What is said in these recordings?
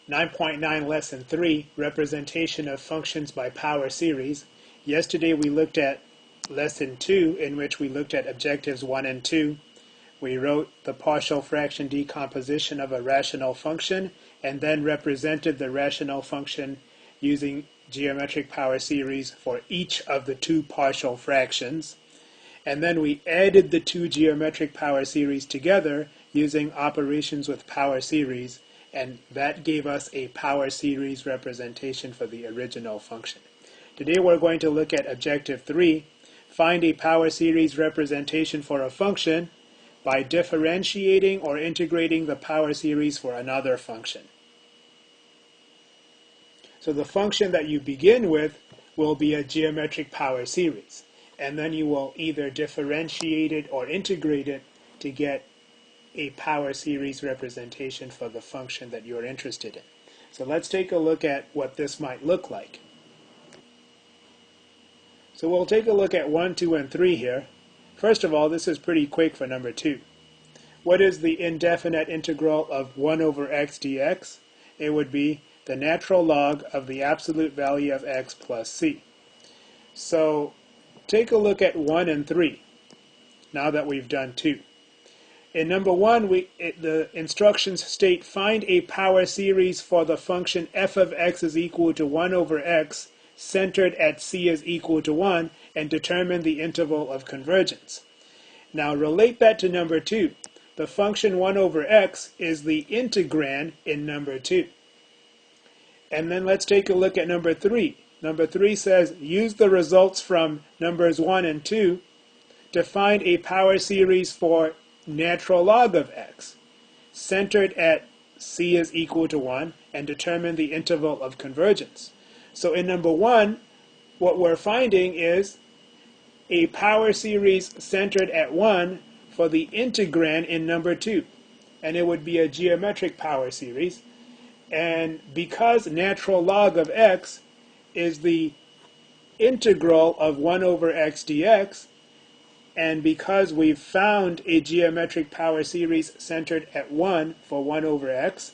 9.9 lesson 3, representation of functions by power series. Yesterday we looked at lesson 2, in which we looked at objectives 1 and 2. We wrote the partial fraction decomposition of a rational function and then represented the rational function using geometric power series for each of the two partial fractions. And then we added the two geometric power series together using operations with power series, and that gave us a power series representation for the original function. Today we're going to look at objective 3, find a power series representation for a function by differentiating or integrating the power series for another function. So the function that you begin with will be a geometric power series, and then you will either differentiate it or integrate it to get a power series representation for the function that you're interested in. So let's take a look at what this might look like. So we'll take a look at 1, 2, and 3 here. First of all, this is pretty quick for number 2. What is the indefinite integral of 1 over x dx? It would be the natural log of the absolute value of x plus c. So take a look at 1 and 3, now that we've done 2. In number 1, the instructions state find a power series for the function f of x is equal to 1 over x centered at c is equal to 1 and determine the interval of convergence. Now relate that to number 2. The function 1 over x is the integrand in number 2. And then let's take a look at number 3. Number 3 says use the results from numbers 1 and 2 to find a power series for natural log of x centered at c is equal to 1 and determine the interval of convergence. So in number 1, what we're finding is a power series centered at 1 for the integrand in number 2. And it would be a geometric power series. And because natural log of x is the integral of 1 over x dx, and because we've found a geometric power series centered at 1 for 1 over x,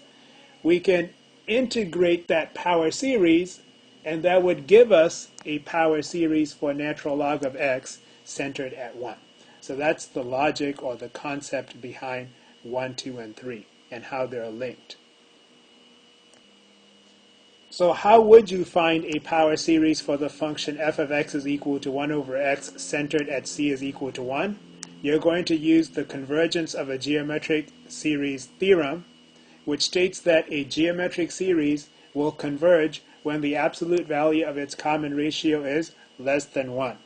we can integrate that power series, and that would give us a power series for natural log of x centered at 1. So that's the logic or the concept behind 1, 2, and 3, and how they're linked. So how would you find a power series for the function f of x is equal to 1 over x centered at c is equal to 1? You're going to use the convergence of a geometric series theorem, which states that a geometric series will converge when the absolute value of its common ratio is less than 1.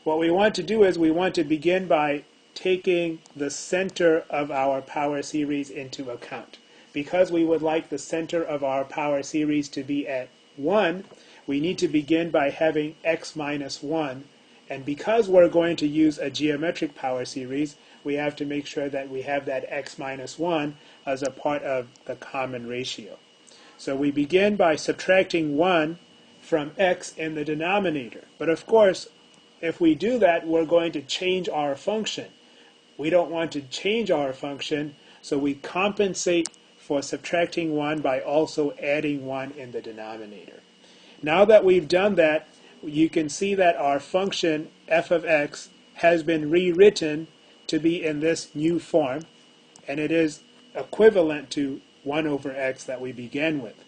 What we want to do is we want to begin by taking the center of our power series into account. Because we would like the center of our power series to be at 1, we need to begin by having x minus 1. And because we're going to use a geometric power series, we have to make sure that we have that x minus 1 as a part of the common ratio. So we begin by subtracting 1 from x in the denominator. But of course, if we do that, we're going to change our function. We don't want to change our function, so we compensate for subtracting 1 by also adding 1 in the denominator. Now that we've done that, you can see that our function f of x has been rewritten to be in this new form, and it is equivalent to 1 over x that we began with.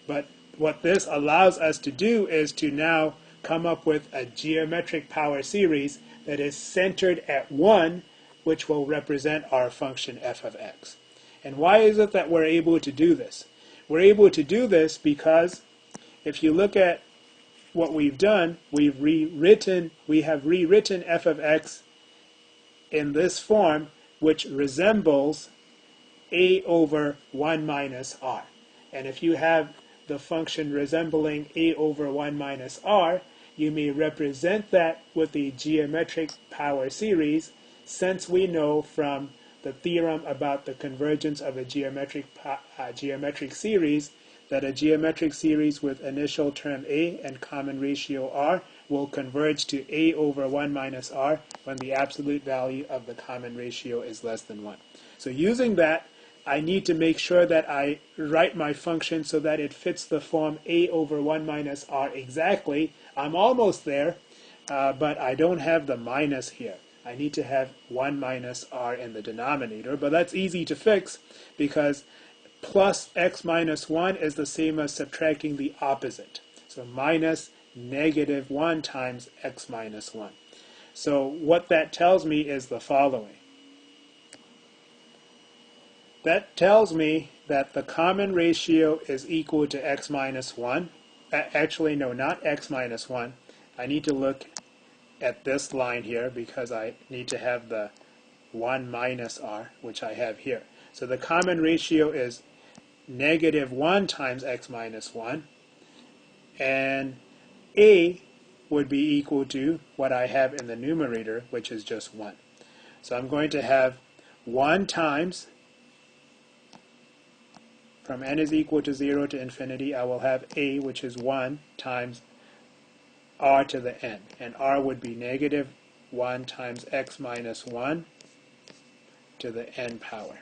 But what this allows us to do is to now come up with a geometric power series that is centered at 1, which will represent our function f of x. And why is it that we're able to do this? We're able to do this because if you look at what we've done, we have rewritten f of x in this form, which resembles a over 1 minus r. And if you have the function resembling a over 1 minus r, you may represent that with a geometric power series, since we know from the theorem about the convergence of a geometric series that a geometric series with initial term a and common ratio r will converge to a over 1 minus r when the absolute value of the common ratio is less than 1. So using that, I need to make sure that I write my function so that it fits the form a over 1 minus r exactly. I'm almost there, but I don't have the minus here. I need to have 1 minus r in the denominator, but that's easy to fix because plus x minus 1 is the same as subtracting the opposite. So minus negative 1 times x minus 1. So what that tells me is the following. That tells me that the common ratio is equal to x minus 1. Actually, no, not x minus 1. I need to look at this line here because I need to have the 1 minus r, which I have here. So the common ratio is negative 1 times x minus 1. And a would be equal to what I have in the numerator, which is just 1. So I'm going to have 1 times, from n is equal to 0 to infinity, I will have a, which is 1 times r to the n. And r would be negative 1 times x minus 1 to the n power.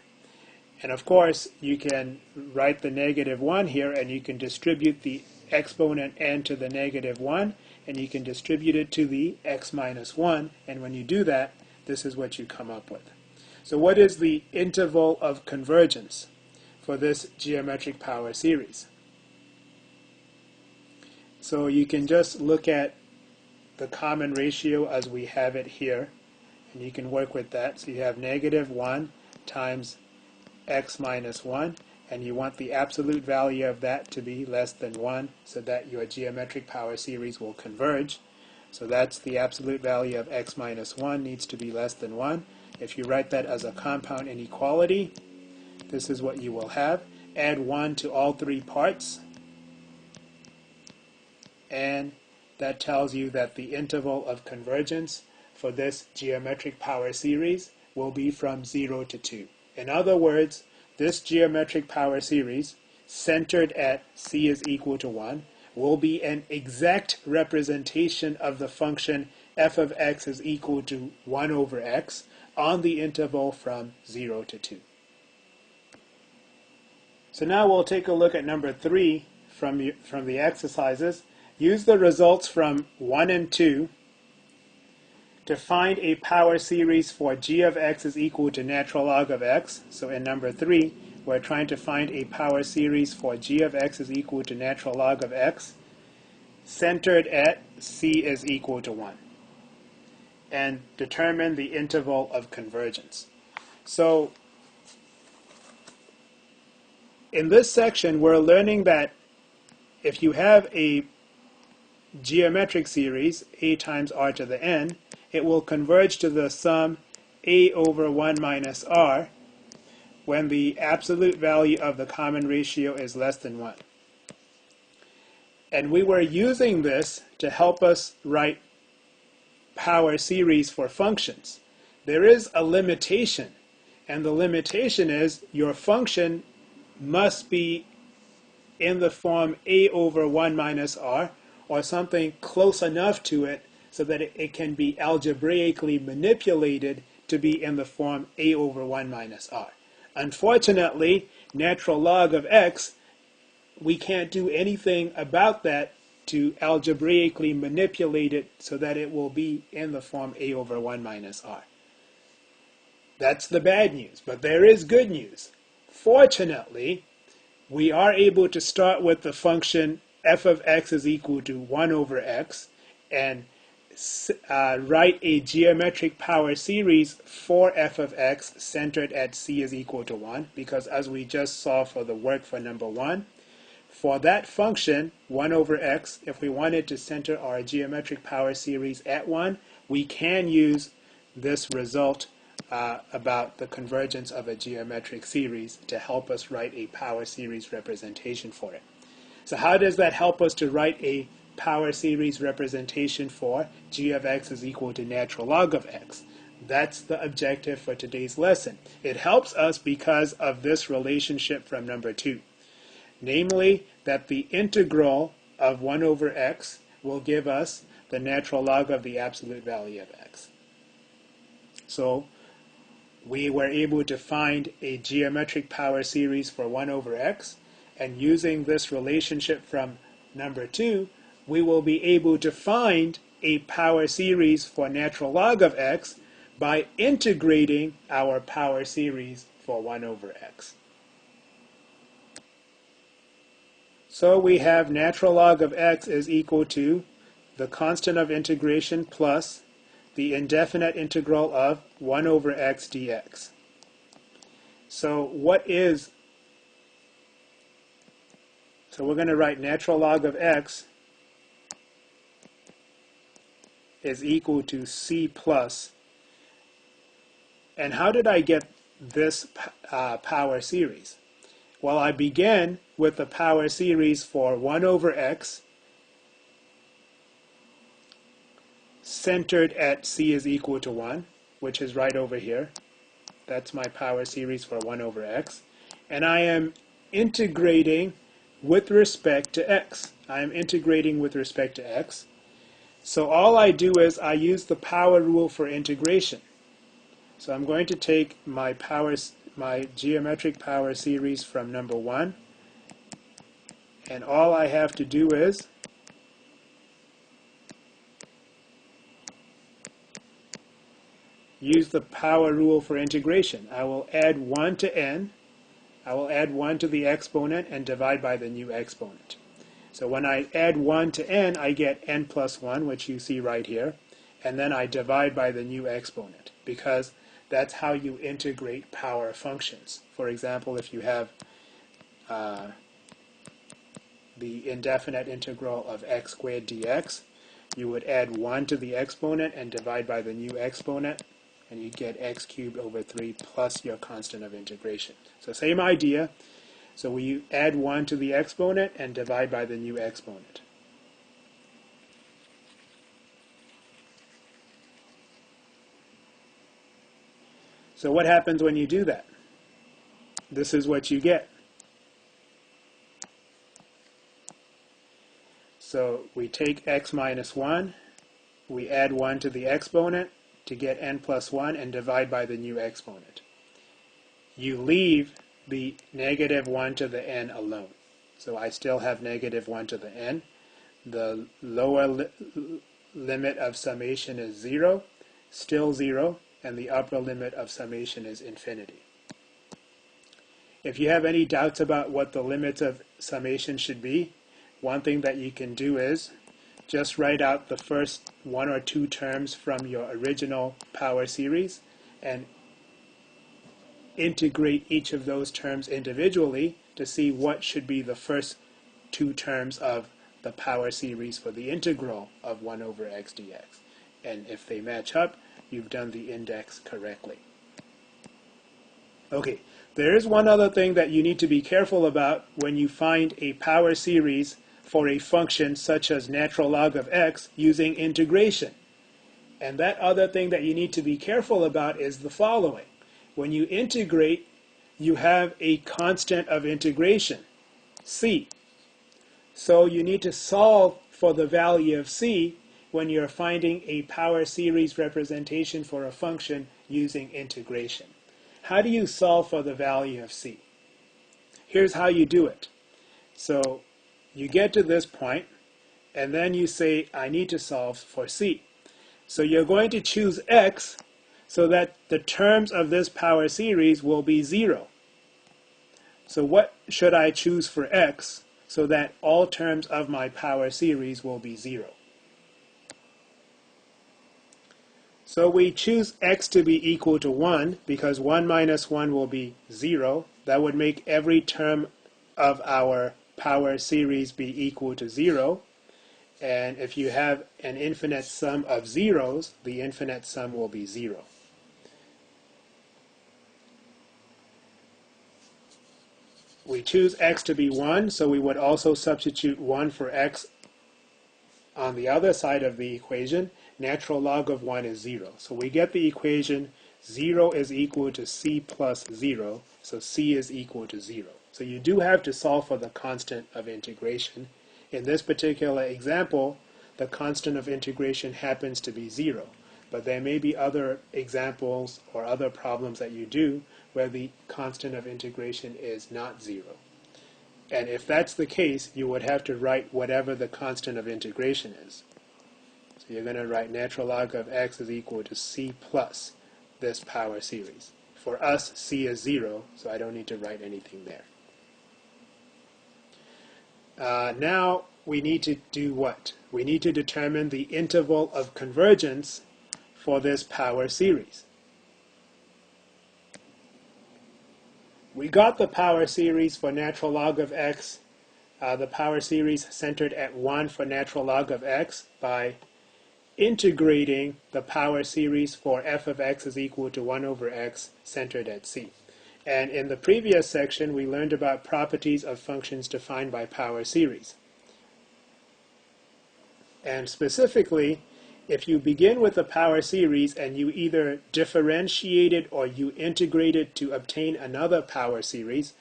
And of course, you can write the negative 1 here, and you can distribute the exponent n to the negative 1, and you can distribute it to the x minus 1, and when you do that, this is what you come up with. So what is the interval of convergence for this geometric power series? So you can just look at the common ratio as we have it here, and you can work with that. So you have negative 1 times x minus 1, and you want the absolute value of that to be less than 1 so that your geometric power series will converge. So that's the absolute value of x minus 1 needs to be less than 1. If you write that as a compound inequality, this is what you will have. Add 1 to all three parts, and that tells you that the interval of convergence for this geometric power series will be from 0 to 2. In other words, this geometric power series, centered at c is equal to 1, will be an exact representation of the function f of x is equal to 1 over x on the interval from 0 to 2. So now we'll take a look at number 3 from the exercises. Use the results from 1 and 2 to find a power series for g of x is equal to natural log of x. So in number 3, we're trying to find a power series for g of x is equal to natural log of x, centered at c is equal to 1. And determine the interval of convergence. So in this section, we're learning that if you have a geometric series, a times r to the n, it will converge to the sum a over 1 minus r when the absolute value of the common ratio is less than 1. And we were using this to help us write power series for functions. There is a limitation, and the limitation is your function must be in the form a over 1 minus r, or something close enough to it so that it can be algebraically manipulated to be in the form a over 1 minus r. Unfortunately, natural log of x, we can't do anything about that to algebraically manipulate it so that it will be in the form a over 1 minus r. That's the bad news, but there is good news. Fortunately, we are able to start with the function f of x is equal to 1 over x and write a geometric power series for f of x centered at c is equal to 1, because as we just saw for the work for number 1, for that function, 1 over x, if we wanted to center our geometric power series at 1, we can use this result about the convergence of a geometric series to help us write a power series representation for it. So how does that help us to write a power series representation for g of x is equal to natural log of x? That's the objective for today's lesson. It helps us because of this relationship from number 2. Namely, that the integral of 1 over x will give us the natural log of the absolute value of x. So we were able to find a geometric power series for 1 over x, and using this relationship from number 2, we will be able to find a power series for natural log of x by integrating our power series for 1 over x. So we have natural log of x is equal to the constant of integration plus the indefinite integral of 1 over x dx. So we're going to write natural log of x is equal to c plus. And how did I get this power series? Well, I began with the power series for 1 over x centered at c is equal to 1, which is right over here. That's my power series for 1 over x. And I am integrating with respect to x. I am integrating with respect to x. So all I do is I use the power rule for integration. So I'm going to take my geometric power series from number 1, and all I have to do is use the power rule for integration. I will add 1 to n. I will add 1 to the exponent and divide by the new exponent. So when I add 1 to n, I get n plus 1, which you see right here, and then I divide by the new exponent, because that's how you integrate power functions. For example, if you have the indefinite integral of x squared dx, you would add 1 to the exponent and divide by the new exponent, and you'd get x cubed over 3 plus your constant of integration. So same idea. So we add 1 to the exponent and divide by the new exponent. So what happens when you do that? This is what you get. So we take x minus 1, we add 1 to the exponent to get n plus 1 and divide by the new exponent. You leave the negative 1 to the n alone. So I still have negative 1 to the n. The lower limit of summation is 0, still 0, and the upper limit of summation is infinity. If you have any doubts about what the limits of summation should be, one thing that you can do is just write out the first 1 or 2 terms from your original power series and integrate each of those terms individually to see what should be the first 2 terms of the power series for the integral of 1 over x dx. And if they match up, you've done the index correctly. Okay, there is one other thing that you need to be careful about when you find a power series for a function such as natural log of x using integration. And that other thing that you need to be careful about is the following. When you integrate, you have a constant of integration, c. So you need to solve for the value of c when you're finding a power series representation for a function using integration. How do you solve for the value of c? Here's how you do it. So you get to this point, and then you say, I need to solve for c. So you're going to choose x so that the terms of this power series will be 0. So what should I choose for x so that all terms of my power series will be 0? So we choose x to be equal to 1 because 1 minus 1 will be 0. That would make every term of our power series be equal to 0. And if you have an infinite sum of zeros, the infinite sum will be 0. We choose x to be 1, so we would also substitute 1 for x on the other side of the equation. Natural log of 1 is 0. So we get the equation 0 is equal to c plus 0, so c is equal to 0. So you do have to solve for the constant of integration. In this particular example, the constant of integration happens to be 0. but there may be other examples or other problems that you do where the constant of integration is not 0. And if that's the case, you would have to write whatever the constant of integration is. So you're going to write natural log of x is equal to c plus this power series. For us, c is 0, so I don't need to write anything there. Now we need to do what? We need to determine the interval of convergence for this power series. We got the power series for natural log of x, the power series centered at 1 for natural log of x, by integrating the power series for f of x is equal to 1 over x centered at c. And in the previous section, we learned about properties of functions defined by power series. And specifically, if you begin with a power series and you either differentiate it or you integrate it to obtain another power series,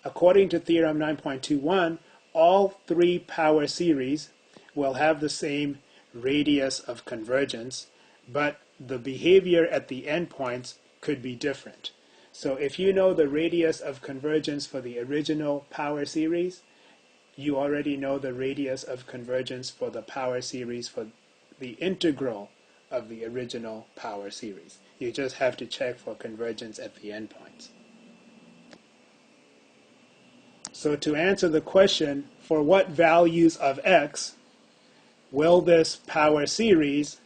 according to Theorem 9.21, all three power series will have the same radius of convergence, but the behavior at the endpoints could be different. So if you know the radius of convergence for the original power series, you already know the radius of convergence for the power series for the integral of the original power series. You just have to check for convergence at the endpoints. So to answer the question, for what values of x will this power series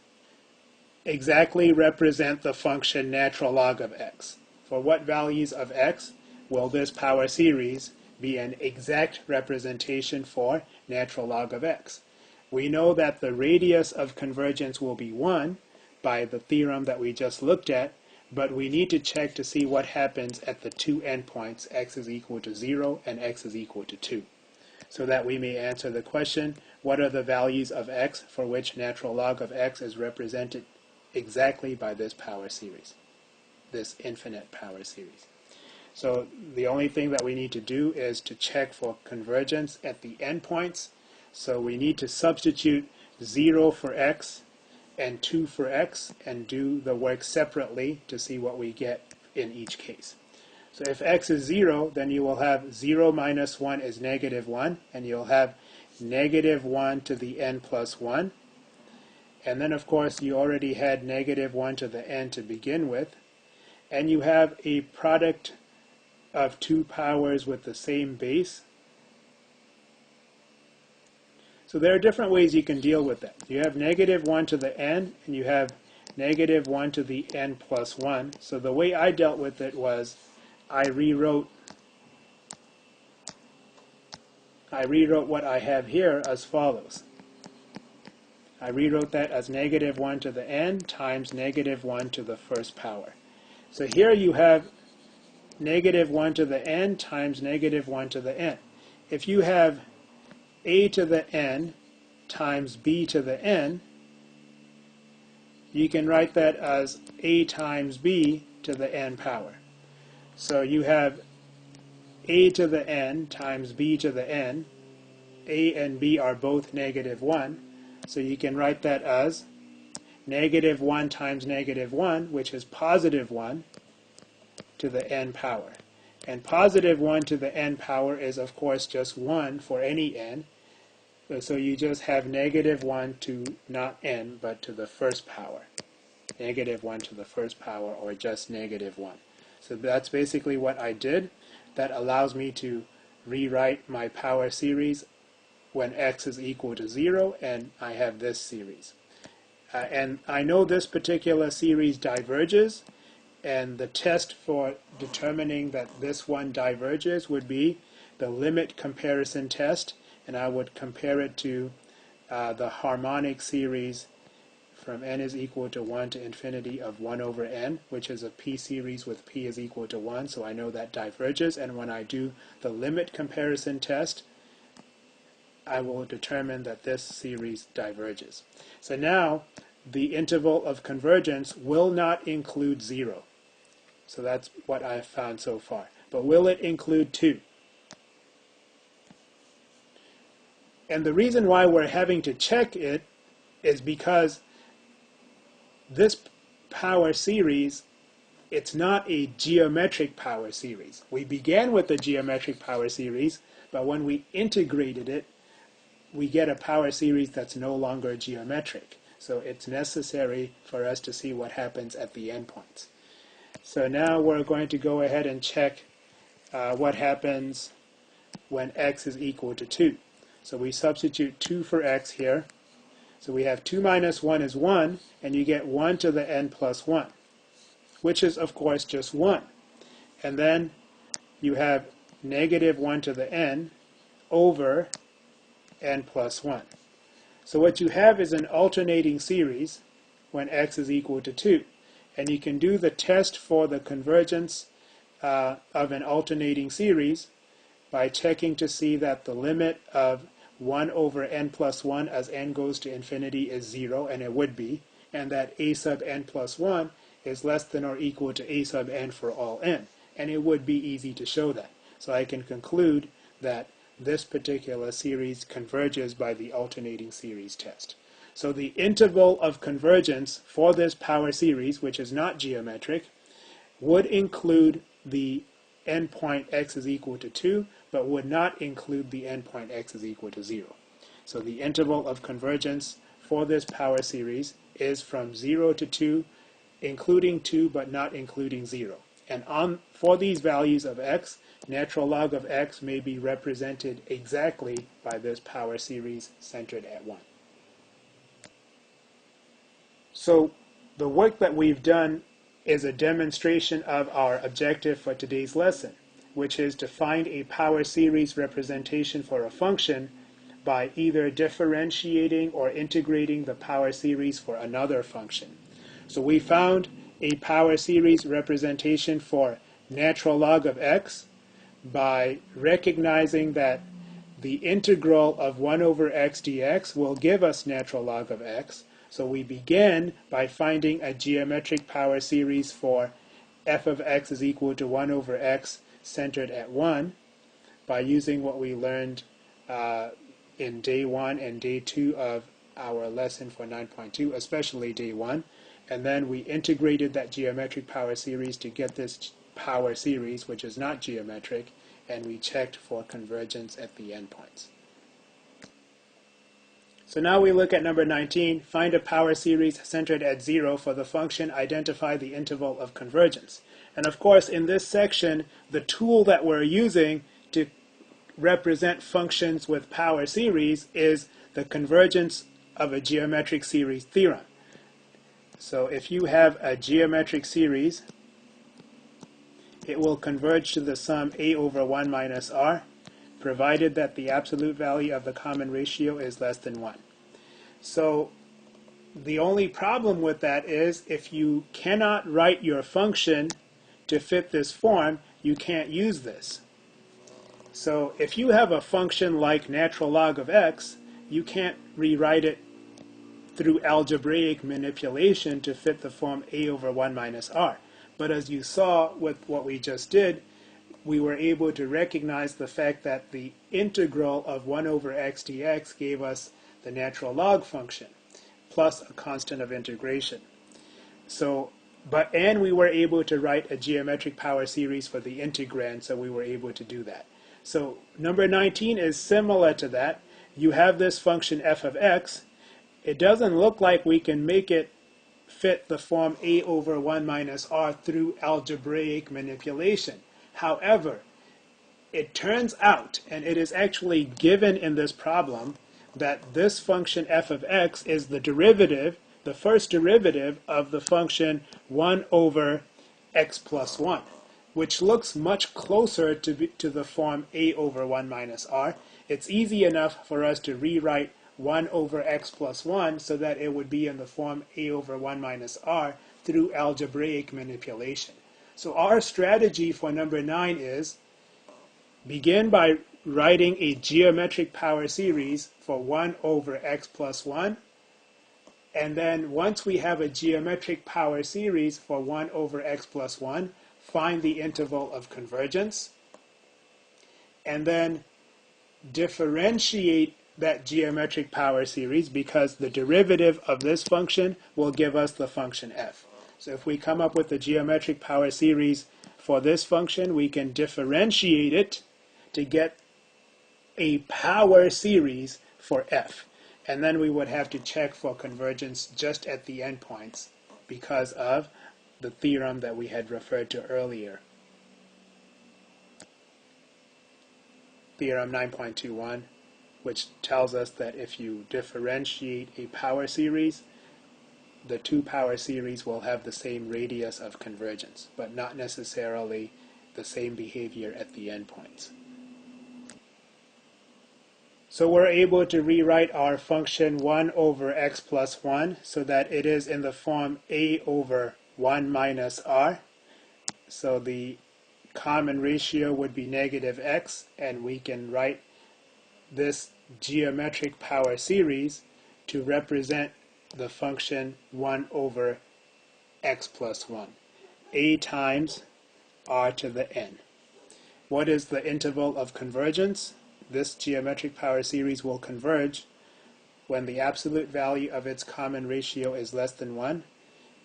exactly represent the function natural log of x? For what values of x will this power series be an exact representation for natural log of x? We know that the radius of convergence will be 1 by the theorem that we just looked at, but we need to check to see what happens at the two endpoints, x is equal to 0 and x is equal to 2, so that we may answer the question, what are the values of x for which natural log of x is represented exactly by this power series, this infinite power series. So the only thing that we need to do is to check for convergence at the endpoints. So we need to substitute 0 for x and 2 for x and do the work separately to see what we get in each case. So if x is 0, then you will have 0 minus 1 is negative 1, and you'll have negative 1 to the n plus 1. And then, of course, you already had negative 1 to the n to begin with. And you have a product of two powers with the same base. So there are different ways you can deal with that. You have negative 1 to the n, and you have negative 1 to the n plus 1. So the way I dealt with it was I rewrote what I have here as follows. I rewrote that as negative 1 to the n times negative 1 to the first power. So here you have negative 1 to the n times negative 1 to the n. If you have a to the n times b to the n, you can write that as a times b to the n power. So you have a to the n times b to the n. A and b are both negative 1. So you can write that as negative 1 times negative 1, which is positive 1 to the n power. And positive 1 to the n power is, of course, just 1 for any n. So you just have negative 1 to not n, but to the first power. Negative 1 to the first power, or just negative 1. So that's basically what I did. That allows me to rewrite my power series when x is equal to 0, and I have this series. And I know this particular series diverges, and the test for determining that this one diverges would be the limit comparison test, and I would compare it to the harmonic series from n is equal to 1 to infinity of 1 over n, which is a p series with p is equal to 1, so I know that diverges, and when I do the limit comparison test, I will determine that this series diverges. So now, the interval of convergence will not include 0. So that's what I've found so far. But will it include 2? And the reason why we're having to check it is because this power series, it's not a geometric power series. We began with the geometric power series, but when we integrated it, we get a power series that's no longer geometric. So it's necessary for us to see what happens at the endpoints. So now we're going to go ahead and check what happens when x is equal to 2. So we substitute 2 for x here. So we have 2 minus 1 is 1, and you get 1 to the n plus 1, which is, of course, just 1. And then you have negative 1 to the n over n plus 1. So what you have is an alternating series when x is equal to 2. And you can do the test for the convergence of an alternating series by checking to see that the limit of 1 over n plus 1 as n goes to infinity is 0, and it would be, and that a sub n plus 1 is less than or equal to a sub n for all n. And it would be easy to show that. So I can conclude that this particular series converges by the alternating series test. So the interval of convergence for this power series, which is not geometric, would include the endpoint x is equal to 2, but would not include the endpoint x is equal to 0. So the interval of convergence for this power series is from 0 to 2, including 2 but not including 0. And for these values of x, natural log of x may be represented exactly by this power series centered at 1. So the work that we've done is a demonstration of our objective for today's lesson, which is to find a power series representation for a function by either differentiating or integrating the power series for another function. So we found a power series representation for natural log of x by recognizing that the integral of 1 over x dx will give us natural log of x. So we begin by finding a geometric power series for f of x is equal to 1 over x centered at 1 by using what we learned in day 1 and day 2 of our lesson for 9.2, especially day 1. And then we integrated that geometric power series to get this power series, which is not geometric, and we checked for convergence at the endpoints. So now we look at number 19, find a power series centered at 0 for the function, identify the interval of convergence. And of course, in this section, the tool that we're using to represent functions with power series is the convergence of a geometric series theorem. So if you have a geometric series, it will converge to the sum a over 1 minus r, provided that the absolute value of the common ratio is less than 1. So the only problem with that is if you cannot write your function to fit this form, you can't use this. So if you have a function like natural log of x, you can't rewrite it through algebraic manipulation to fit the form a over 1 minus r. But as you saw with what we just did, we were able to recognize the fact that the integral of 1 over x dx gave us the natural log function plus a constant of integration. And we were able to write a geometric power series for the integrand, so we were able to do that. So number 19 is similar to that. You have this function f of x. It doesn't look like we can make it fit the form a over 1 minus r through algebraic manipulation. However, it turns out, and it is actually given in this problem, that this function f of x is the derivative, the first derivative of the function 1 over x plus 1, which looks much closer to the form a over 1 minus r. It's easy enough for us to rewrite 1 over x plus 1 so that it would be in the form a over 1 minus r through algebraic manipulation. So our strategy for number 9 is begin by writing a geometric power series for 1 over x plus 1, and then once we have a geometric power series for 1 over x plus 1, find the interval of convergence, and then differentiate that geometric power series because the derivative of this function will give us the function f. So if we come up with the geometric power series for this function, we can differentiate it to get a power series for f. And then we would have to check for convergence just at the endpoints because of the theorem that we had referred to earlier. Theorem 9.21, which tells us that if you differentiate a power series, the two power series will have the same radius of convergence, but not necessarily the same behavior at the endpoints. So we're able to rewrite our function 1 over x plus 1 so that it is in the form a over 1 minus r. So the common ratio would be negative x, and we can write this geometric power series to represent the function 1 over x plus 1, a times r to the n. What is the interval of convergence? This geometric power series will converge when the absolute value of its common ratio is less than 1.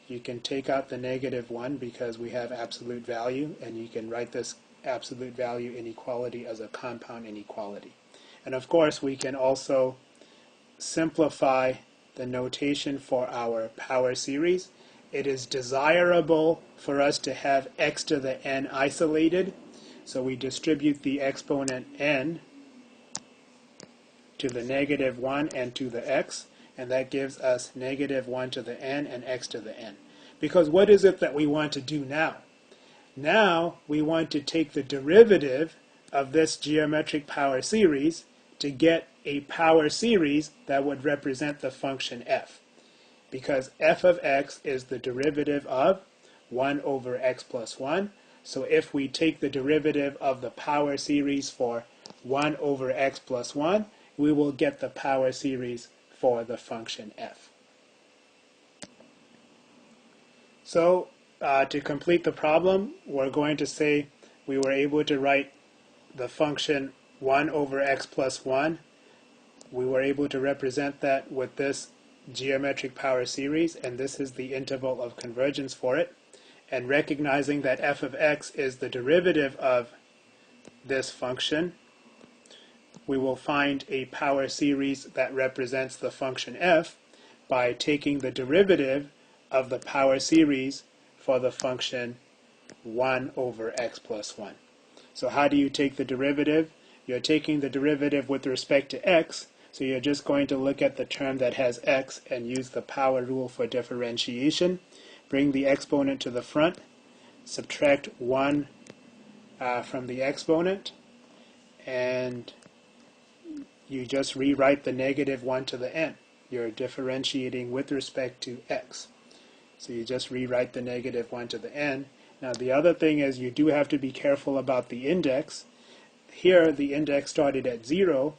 You can take out the negative 1 because we have absolute value, and you can write this absolute value inequality as a compound inequality. And of course, we can also simplify the notation for our power series. It is desirable for us to have x to the n isolated, so we distribute the exponent n to the negative 1 and to the x, and that gives us negative 1 to the n and x to the n. Because what is it that we want to do now? Now we want to take the derivative of this geometric power series to get a power series that would represent the function f. Because f of x is the derivative of 1 over x plus 1. So if we take the derivative of the power series for 1 over x plus 1, we will get the power series for the function f. So to complete the problem, we're going to say we were able to write the function 1 over x plus 1. We were able to represent that with this geometric power series, and this is the interval of convergence for it. And recognizing that f of x is the derivative of this function, we will find a power series that represents the function f by taking the derivative of the power series for the function 1 over x plus 1. So how do you take the derivative? You're taking the derivative with respect to x, so you're just going to look at the term that has x and use the power rule for differentiation. Bring the exponent to the front, subtract 1 from the exponent, and you just rewrite the negative 1 to the n. You're differentiating with respect to x. So you just rewrite the negative 1 to the n. Now the other thing is you do have to be careful about the index. Here the index started at 0,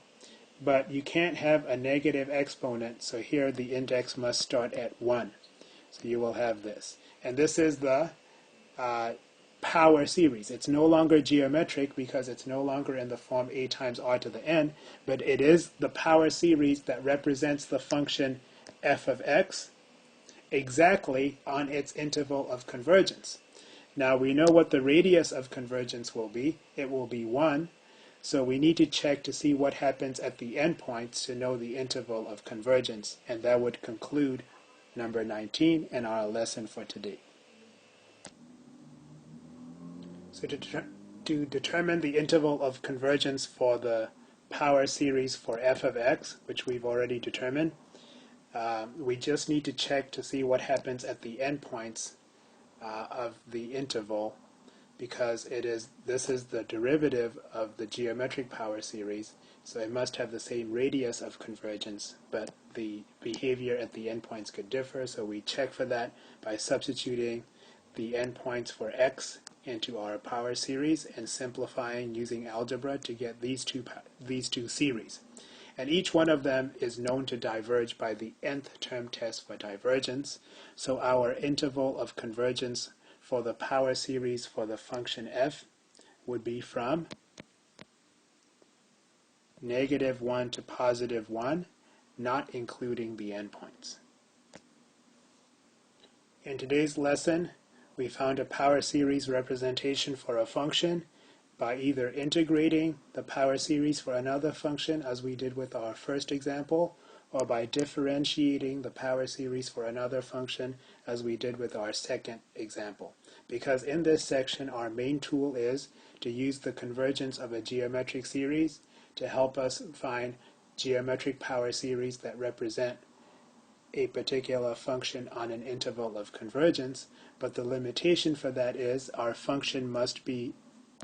but you can't have a negative exponent, so here the index must start at 1. So you will have this. And this is the power series. It's no longer geometric because it's no longer in the form a times r to the n, but it is the power series that represents the function f of x exactly on its interval of convergence. Now we know what the radius of convergence will be. It will be 1. So we need to check to see what happens at the endpoints to know the interval of convergence, and that would conclude number 19 and our lesson for today. So to determine the interval of convergence for the power series for f of x, which we've already determined, we just need to check to see what happens at the endpoints of the interval, because this is the derivative of the geometric power series, so it must have the same radius of convergence, but the behavior at the endpoints could differ, so we check for that by substituting the endpoints for x into our power series and simplifying using algebra to get these two series. And each one of them is known to diverge by the nth term test for divergence, so our interval of convergence for the power series for the function f would be from -1 to +1, not including the endpoints. In today's lesson, we found a power series representation for a function by either integrating the power series for another function, as we did with our first example, or by differentiating the power series for another function, as we did with our second example. Because in this section, our main tool is to use the convergence of a geometric series to help us find geometric power series that represent a particular function on an interval of convergence, but the limitation for that is our function must be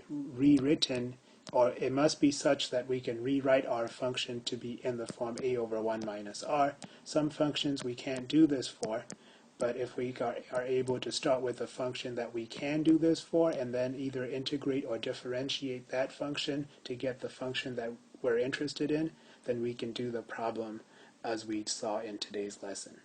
rewritten, or it must be such that we can rewrite our function to be in the form a over 1 minus r. Some functions we can't do this for, but if we are able to start with a function that we can do this for and then either integrate or differentiate that function to get the function that we're interested in, then we can do the problem as we saw in today's lesson.